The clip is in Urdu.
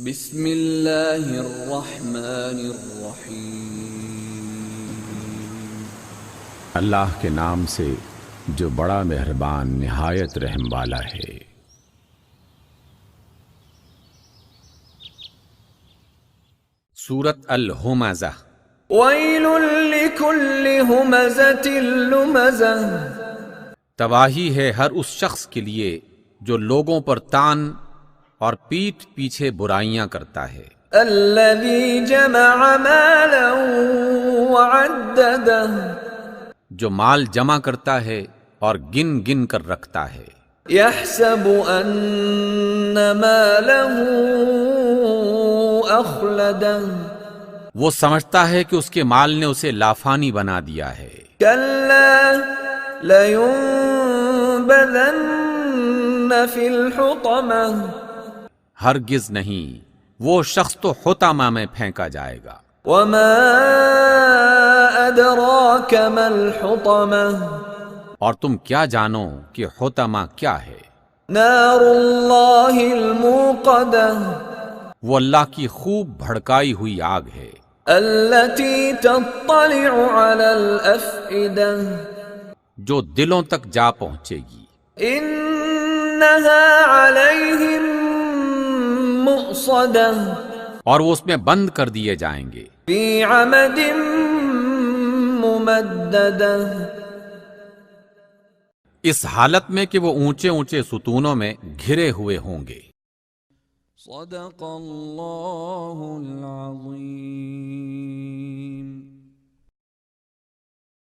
بسم اللہ الرحمن الرحیم اللہ کے نام سے جو بڑا مہربان نہایت رحم والا ہے۔ سورۃ الہمزہ۔ ویل لکل ہمزۃ لمزہ، تباہی ہے ہر اس شخص کے لیے جو لوگوں پر تان اور پیٹھ پیچھے برائیاں کرتا ہے۔ الذی جمع مالا وعددہ، جو مال جمع کرتا ہے اور گن گن کر رکھتا ہے۔ یحسب ان مالہ اخلدہ، وہ سمجھتا ہے کہ اس کے مال نے اسے لافانی بنا دیا ہے۔ کلا لینبذن فی الحطمہ، ہرگز نہیں، وہ شخص تو حطمہ میں پھینکا جائے گا۔ وما ادراک ما الحطمہ، اور تم کیا جانو کہ حطمہ کیا ہے؟ نار اللہ الموقدہ، وہ اللہ کی خوب بھڑکائی ہوئی آگ ہے۔ التي تطلع على الافئدہ، جو دلوں تک جا پہنچے گی۔ انها علیہم مؤصدہ، اور وہ اس میں بند کر دیے جائیں گے۔ فی عمد ممددہ، اس حالت میں کہ وہ اونچے اونچے ستونوں میں گھرے ہوئے ہوں گے۔ صدق اللہ العظیم۔